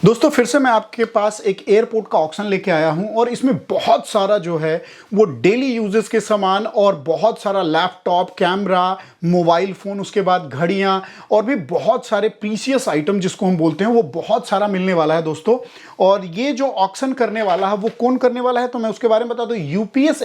दोस्तों फिर से मैं आपके पास एक एयरपोर्ट का ऑक्शन लेके आया हूं और इसमें बहुत सारा जो है वो डेली यूजेस के सामान और बहुत सारा लैपटॉप, कैमरा, मोबाइल फ़ोन, उसके बाद घड़ियां और भी बहुत सारे प्रीशियस आइटम जिसको हम बोलते हैं वो बहुत सारा मिलने वाला है दोस्तों। और ये जो ऑक्शन करने वाला है वो कौन करने वाला है तो मैं उसके बारे में बता दूं। UPS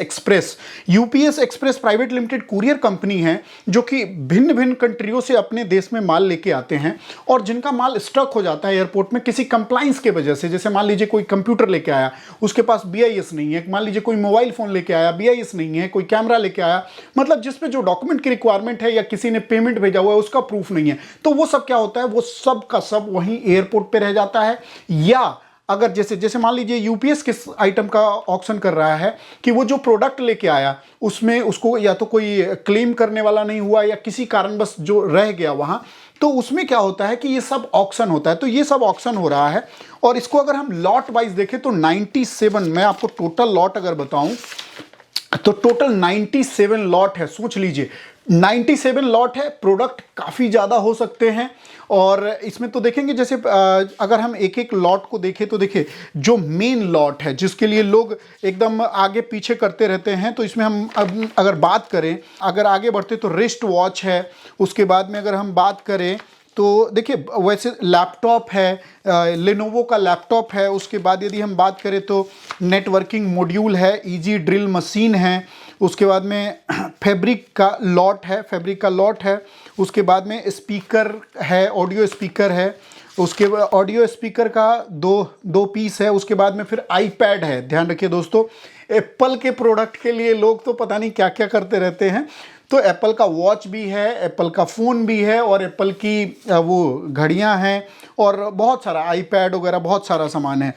express private limited courier company है जो कि भिन्न भिन्न कंट्रियों से अपने देश में माल लेके आते हैं और जिनका माल स्टक हो जाता है एयरपोर्ट में किसी कंप्लाइंस के वजह से। जैसे मान लीजिए कोई कंप्यूटर लेके आया, उसके पास बीआईएस नहीं है, मान लीजिए कोई मोबाइल फोन लेके आया, बीआईएस नहीं है, कोई कैमरा लेके आया, मतलब जिसपे जो डॉक्यूमेंट की रिक्वायरमेंट है या किसी ने पेमेंट भेजा हुआ है उसका प्रूफ नहीं है, तो वो सब क्या होता है, वो सब का सब वहीं एयरपोर्ट पे रह जाता है। या अगर जैसे जैसे मान लीजिए यूपीएस किस आइटम का ऑक्शन कर रहा है कि वो जो प्रोडक्ट लेके आया उसमें उसको या तो कोई क्लेम करने वाला नहीं हुआ या किसी कारणवश जो रह गया वहां, तो उसमें क्या होता है कि ये सब ऑक्शन होता है। तो ये सब ऑक्शन हो रहा है और इसको अगर हम लॉट वाइज देखें तो 97, मैं आपको टोटल लॉट अगर बताऊं तो टोटल 97 लॉट है। सोच लीजिए 97 लॉट है। प्रोडक्ट काफ़ी ज़्यादा हो सकते हैं और इसमें तो देखेंगे जैसे अगर हम एक एक लॉट को देखें तो देखिए जो मेन लॉट है जिसके लिए लोग एकदम आगे पीछे करते रहते हैं, तो इसमें हम अब अगर बात करें, अगर आगे बढ़ते तो रिस्ट वॉच है। उसके बाद में अगर हम बात करें तो देखिए वैसे लैपटॉप है, लेनोवो का लैपटॉप है। उसके बाद यदि हम बात करें तो नेटवर्किंग मॉड्यूल है, इजी ड्रिल मशीन है। उसके बाद में फैब्रिक का लॉट है। उसके बाद में स्पीकर है, ऑडियो स्पीकर है। उसके बाद ऑडियो स्पीकर का दो पीस है। उसके बाद में फिर आईपैड है। ध्यान रखिए दोस्तों, एप्पल के प्रोडक्ट के लिए लोग तो पता नहीं क्या क्या करते रहते हैं। तो एप्पल का वॉच भी है, एप्पल का फ़ोन भी है और एप्पल की वो घड़ियां हैं और बहुत सारा आईपैड वगैरह बहुत सारा सामान है।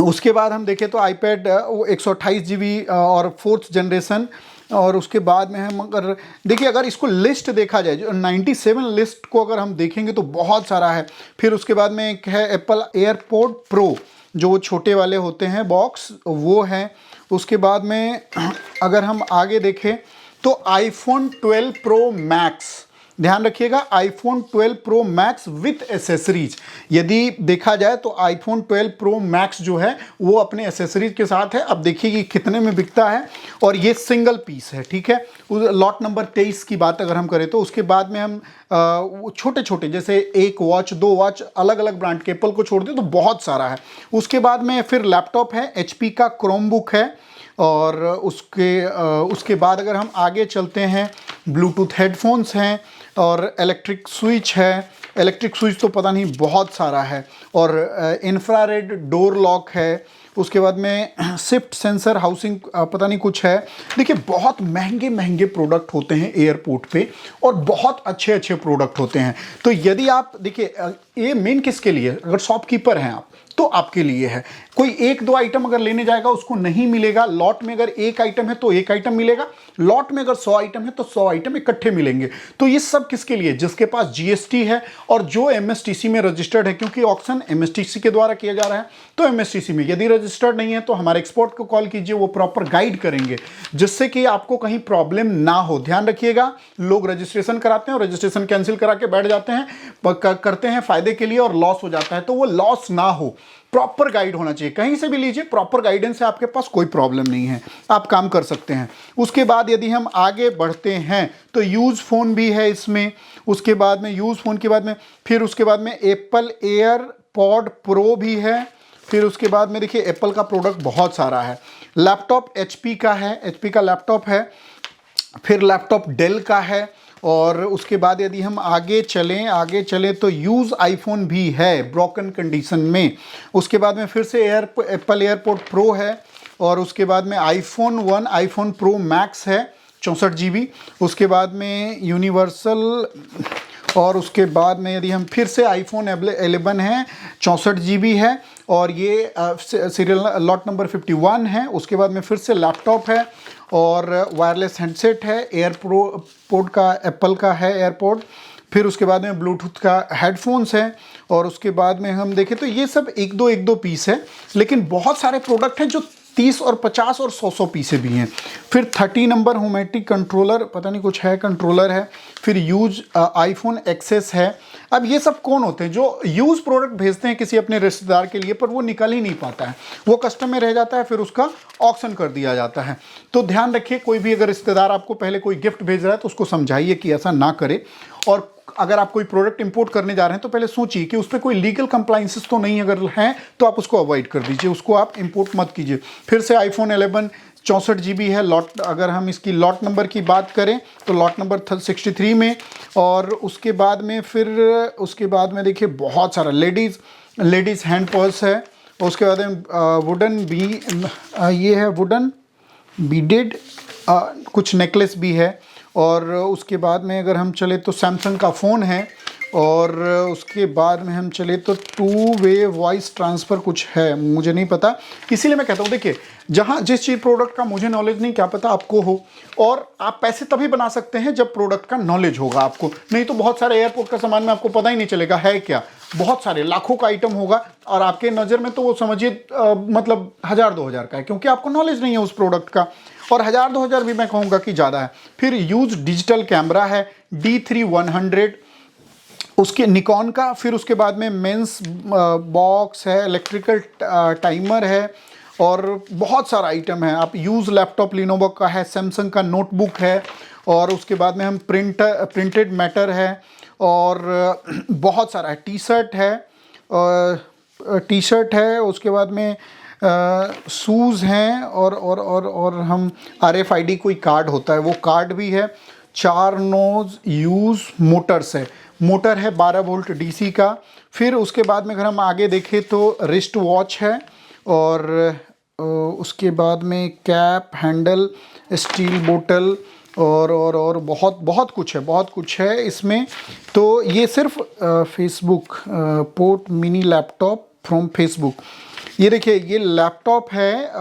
उसके बाद हम देखें तो आईपैड 128 GB और 4th जनरेशन। और उसके बाद में हम अगर देखिए, अगर इसको लिस्ट देखा जाए जो 97 लिस्ट को अगर हम देखेंगे तो बहुत सारा है। फिर उसके बाद में एक है एप्पल एयरपोर्ट प्रो, जो वो छोटे वाले होते हैं बॉक्स, वो है। उसके बाद में अगर हम आगे देखें तो आईफोन 12 प्रो मैक्स, ध्यान रखिएगा, iPhone 12 pro max with accessories. यदि देखा जाए तो आईफोन 12 प्रो मैक्स जो है वो अपने एसेसरीज के साथ है। अब देखिए कि कितने में बिकता है और ये सिंगल पीस है, ठीक है। लॉट नंबर 23 की बात अगर हम करें तो उसके बाद में हम छोटे छोटे जैसे एक वॉच, दो वॉच, अलग अलग ब्रांड के, एप्पल को छोड़ दें तो बहुत सारा है। उसके बाद में फिर लैपटॉप है, एचपी का क्रोमबुक है। और उसके बाद अगर हम आगे चलते हैं, ब्लूटूथ हेडफोन्स हैं और इलेक्ट्रिक स्विच है। इलेक्ट्रिक स्विच तो पता नहीं बहुत सारा है। और इंफ्रारेड डोर लॉक है। उसके बाद में शिफ्ट सेंसर हाउसिंग पता नहीं कुछ है। देखिए बहुत महंगे महंगे प्रोडक्ट होते हैं एयरपोर्ट पे और बहुत अच्छे अच्छे प्रोडक्ट होते हैं। तो यदि आप देखिए, ये मेन किसके लिए, अगर शॉपकीपर हैं आप तो आपके लिए है। कोई एक दो आइटम अगर लेने जाएगा उसको नहीं मिलेगा। लॉट में अगर एक आइटम है तो एक आइटम मिलेगा, लॉट में अगर 100 आइटम है तो 100 आइटम इकट्ठे मिलेंगे। तो ये सब किसके लिए, जिसके पास जीएसटी है और जो एमएसटीसी में रजिस्टर्ड है, क्योंकि ऑक्शन एमएसटीसी के द्वारा किया जा रहा है। तो एमएसटीसी में यदि रजिस्टर्ड नहीं है तो हमारे एक्सपर्ट को कॉल कीजिए, वो प्रॉपर गाइड करेंगे जिससे कि आपको कहीं प्रॉब्लम ना हो। ध्यान रखिएगा, लोग रजिस्ट्रेशन कराते हैं और रजिस्ट्रेशन कैंसिल करा के बैठ जाते हैं, करते हैं फायदे के लिए और लॉस हो जाता है। तो वो लॉस ना हो, प्रॉपर गाइड होना चाहिए। कहीं से भी लीजिए, प्रॉपर गाइडेंस है आपके पास, कोई प्रॉब्लम नहीं है, आप काम कर सकते हैं। उसके बाद यदि हम आगे बढ़ते हैं तो यूज फोन भी है इसमें। उसके बाद में यूज फोन के बाद में फिर उसके बाद में एप्पल एयरपॉड प्रो भी है। फिर उसके बाद में देखिए एप्पल का प्रोडक्ट बहुत सारा है। लैपटॉप एचपी का है, एचपी का लैपटॉप है। फिर लैपटॉप डेल का है। और उसके बाद यदि हम आगे चलें तो यूज़ आईफोन भी है ब्रोकन कंडीशन में। उसके बाद में फिर से एप्पल एयरपोर्ट प्रो है। और उसके बाद में आईफोन 1 आईफोन प्रो मैक्स है 64 GB। उसके बाद में यूनिवर्सल। और उसके बाद में यदि हम फिर से आईफोन 11 है 64 GB है और ये सीरियल लॉट नंबर 51 है। उसके बाद में फिर से लैपटॉप है और वायरलेस हेडसेट है, एयरपोर्ट का एप्पल का है एयरपोर्ट। फिर उसके बाद में ब्लूटूथ का हेडफोन्स है। और उसके बाद में हम देखें तो ये सब एक दो पीस है, लेकिन बहुत सारे प्रोडक्ट हैं जो 30 और 50 और 100 पीसे भी हैं। फिर 30 नंबर होमेटिक कंट्रोलर, पता नहीं कुछ है, कंट्रोलर है। फिर यूज आईफोन एक्सेस है। अब ये सब कौन होते हैं? जो यूज प्रोडक्ट भेजते हैं किसी अपने रिश्तेदार के लिए, पर वो निकल ही नहीं पाता है, वो कस्टम में रह जाता है, फिर उसका ऑक्शन कर दिया जाता है। तो ध्यान रखिए, कोई भी अगर रिश्तेदार आपको पहले कोई गिफ्ट भेज रहा है तो उसको समझाइए कि ऐसा ना करे। और अगर आप कोई प्रोडक्ट इंपोर्ट करने जा रहे हैं तो पहले सोचिए कि उस पर कोई लीगल कंप्लाइंसेस तो नहीं, अगर हैं तो आप उसको अवॉइड कर दीजिए, उसको आप इंपोर्ट मत कीजिए। फिर से आईफोन 11 64 GB है लॉट। अगर हम इसकी लॉट नंबर की बात करें तो लॉट नंबर 63 में। और उसके बाद में देखिए बहुत सारा लेडीज़ हैंड पर्स है। उसके बाद में वुडन भी ये है, वुडन बीडेड कुछ नेकलेस भी है। और उसके बाद में अगर हम चले तो सैमसंग का फ़ोन है। और उसके बाद में हम चले तो 2 वे वॉइस ट्रांसफ़र कुछ है, मुझे नहीं पता, इसीलिए मैं कहता हूँ देखिए, जहाँ जिस चीज़ प्रोडक्ट का मुझे नॉलेज नहीं, क्या पता आपको हो। और आप पैसे तभी बना सकते हैं जब प्रोडक्ट का नॉलेज होगा आपको, नहीं तो बहुत सारे एयरपोर्ट का सामान में आपको पता ही नहीं चलेगा है क्या। बहुत सारे लाखों का आइटम होगा और आपके नज़र में तो वो समझिए मतलब 1000-2000 का है, क्योंकि आपको नॉलेज नहीं है उस प्रोडक्ट का। और 1000-2000 भी मैं कहूँगा कि ज़्यादा है। फिर यूज डिजिटल कैमरा है D3100 उसके निकॉन का। फिर उसके बाद में मेंस बॉक्स है, इलेक्ट्रिकल टाइमर है और बहुत सारा आइटम है। आप यूज़ लैपटॉप लिनोवो का है, सैमसंग का नोटबुक है। और उसके बाद में हम प्रिंटेड मैटर है और बहुत सारा है। टी शर्ट है। उसके बाद में शूज़ हैं और हम RFID कोई कार्ड होता है वो कार्ड भी है। 4 नोज यूज़ मोटर्स है, मोटर है 12 वोल्ट DC का। फिर उसके बाद में अगर हम आगे देखें तो रिस्ट वॉच है। और उसके बाद में कैप, हैंडल, स्टील बोतल और बहुत कुछ है इसमें। तो ये सिर्फ Facebook port mini laptop from Facebook, ये देखिए ये लैपटॉप है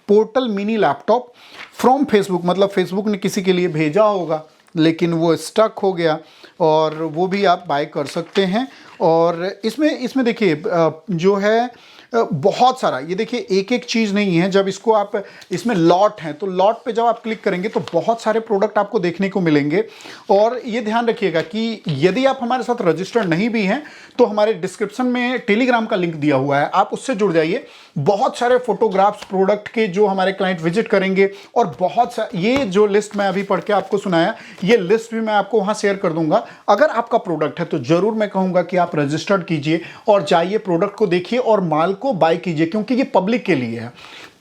portal mini laptop from Facebook, मतलब फेसबुक ने किसी के लिए भेजा होगा लेकिन वो स्टक हो गया, और वो भी आप बाय कर सकते हैं। और इसमें देखिए जो है बहुत सारा, ये देखिए एक एक चीज़ नहीं है। जब इसको आप, इसमें लॉट हैं तो लॉट पे जब आप क्लिक करेंगे तो बहुत सारे प्रोडक्ट आपको देखने को मिलेंगे। और ये ध्यान रखिएगा कि यदि आप हमारे साथ रजिस्टर्ड नहीं भी हैं तो हमारे डिस्क्रिप्शन में टेलीग्राम का लिंक दिया हुआ है, आप उससे जुड़ जाइए। बहुत सारे फोटोग्राफ्स प्रोडक्ट के जो हमारे क्लाइंट विजिट करेंगे, और बहुत सा ये जो लिस्ट मैं अभी पढ़ के आपको सुनाया, ये लिस्ट भी मैं आपको वहाँ शेयर कर दूंगा। अगर आपका प्रोडक्ट है तो ज़रूर मैं कहूँगा कि आप रजिस्टर्ड कीजिए और जाइए प्रोडक्ट को देखिए और माल को बाय कीजिए, क्योंकि ये पब्लिक के लिए है।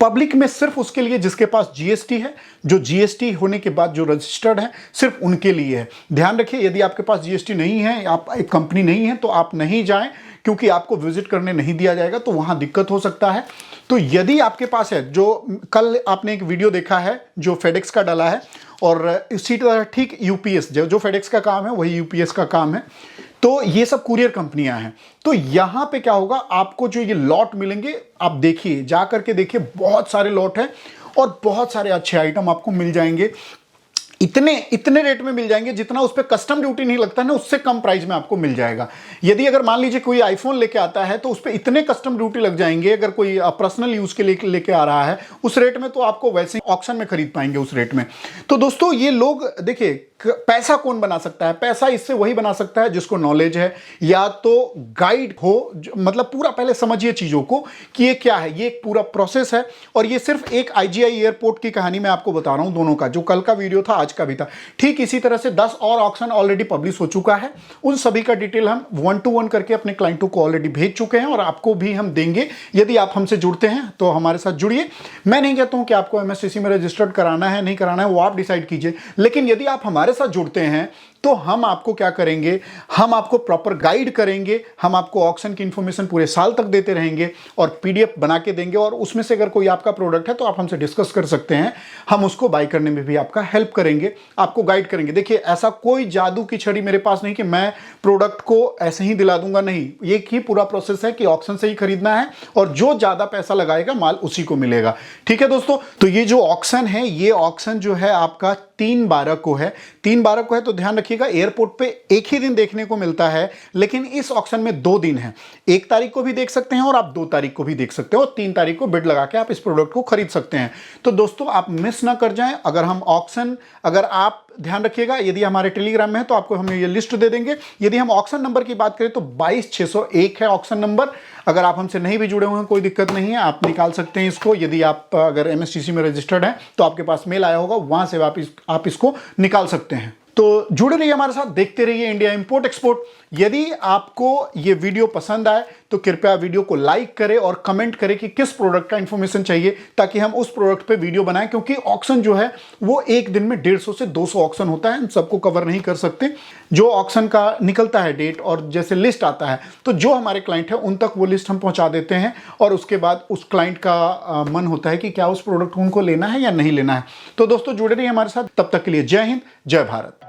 पब्लिक में सिर्फ उसके लिए जिसके पास GST है, जो GST होने के बाद जो रजिस्टर्ड है, सिर्फ उनके लिए है। ध्यान रखिए, यदि आपके पास GST नहीं है, आप एक कंपनी नहीं है, तो आप नहीं जाएं, क्योंकि आपको विजिट करने नहीं दिया जाएगा, तो वहां दिक्कत हो सकता है। तो यदि आपके पास है, जो कल आपने एक वीडियो देखा है जो फेडेक्स का डाला है, और इसी तरह ठीक UPS जो फेडेक्स का काम है वही UPS का काम है, तो ये सब कुरियर कंपनियां हैं। तो यहां पे क्या होगा, आपको जो ये लॉट मिलेंगे, आप देखिए, जा करके देखिए, बहुत सारे लॉट हैं और बहुत सारे अच्छे आइटम आपको मिल जाएंगे। इतने रेट में मिल जाएंगे जितना उस पर कस्टम ड्यूटी नहीं लगता ना, उससे कम प्राइस में आपको मिल जाएगा। यदि अगर मान लीजिए कोई आईफोन लेके आता है तो उस पर इतने कस्टम ड्यूटी लग जाएंगे, अगर कोई पर्सनल यूज के लिए लेके आ रहा है उस रेट में, तो आपको वैसे ही ऑक्शन में खरीद पाएंगे उस रेट में। तो दोस्तों ये लोग देखिए, पैसा कौन बना सकता है? पैसा इससे वही बना सकता है जिसको नॉलेज है, या तो गाइड हो, मतलब पूरा पहले समझिए चीजों को कि ये क्या है, ये एक पूरा प्रोसेस है। और ये सिर्फ एक IGI एयरपोर्ट की कहानी मैं आपको बता रहा हूं, दोनों का, जो कल का वीडियो था आज का भी था। ठीक इसी तरह से 10 और ऑक्शन ऑलरेडी पब्लिश हो चुका है, उन सभी का डिटेल हम 1 to 1 करके अपने क्लाइंटों को ऑलरेडी भेज चुके हैं और आपको भी हम देंगे। यदि आप हमसे जुड़ते हैं तो हमारे साथ जुड़िए। मैं नहीं कहता हूं कि आपको MSCC में रजिस्टर्ड कराना है, नहीं कराना है, वो आप डिसाइड कीजिए। लेकिन यदि आप हमारे साथ जुड़ते हैं तो हम आपको क्या करेंगे, हम आपको प्रॉपर गाइड करेंगे, हम आपको ऑक्शन की इंफॉर्मेशन पूरे साल तक देते रहेंगे और PDF बना के देंगे। और उसमें से अगर कोई आपका प्रोडक्ट है तो आप हमसे डिस्कस कर सकते हैं, हम उसको बाय करने में भी आपका हेल्प करेंगे, आपको गाइड करेंगे। देखिए, ऐसा कोई जादू की छड़ी मेरे पास नहीं कि मैं प्रोडक्ट को ऐसे ही दिला दूंगा, नहीं। एक ही पूरा प्रोसेस है कि ऑक्शन से ही खरीदना है और जो ज्यादा पैसा लगाएगा माल उसी को मिलेगा। ठीक है दोस्तों, तो ये जो ऑक्शन है, ये ऑक्शन जो है आपका 3/12 को है। 3/12 को है, तो ध्यान रखिए रखिएगा, एयरपोर्ट पे एक ही दिन देखने को मिलता है, लेकिन इस ऑक्शन में 2 दिन है। 1 तारीख को भी देख सकते हैं और आप 2 तारीख को भी देख सकते हो और 3 तारीख को बिड लगा के आप इस प्रोडक्ट को खरीद सकते हैं। तो दोस्तों आप मिस ना कर जाएं। अगर आप ध्यान रखिएगा, यदि हमारे टेलीग्राम में है तो आपको हम ये लिस्ट दे देंगे। यदि हम ऑक्शन नंबर की बात करें तो 22601 है ऑक्शन नंबर। अगर आप हमसे नहीं भी जुड़े हुए हैं कोई दिक्कत नहीं है, आप निकाल सकते हैं इसको। यदि आप अगर एमएसटीसी में रजिस्टर्ड हैं तो आपके पास मेल आया होगा, वहां से आप इसको निकाल सकते हैं। तो जुड़े रहिए हमारे साथ, देखते रहिए इंडिया इंपोर्ट एक्सपोर्ट। यदि आपको ये वीडियो पसंद आए तो कृपया वीडियो को लाइक करें और कमेंट करें कि किस प्रोडक्ट का इंफॉर्मेशन चाहिए, ताकि हम उस प्रोडक्ट पे वीडियो बनाएं। क्योंकि ऑक्शन जो है वो एक दिन में 150 से 200 ऑक्शन होता है, हम सबको कवर नहीं कर सकते। जो ऑक्शन का निकलता है डेट और जैसे लिस्ट आता है तो जो हमारे क्लाइंट है उन तक वो लिस्ट हम पहुंचा देते हैं और उसके बाद उस क्लाइंट का मन होता है कि क्या उस प्रोडक्ट को उनको लेना है या नहीं लेना है। तो दोस्तों जुड़े रहिए हमारे साथ, तब तक के लिए जय हिंद, जय भारत।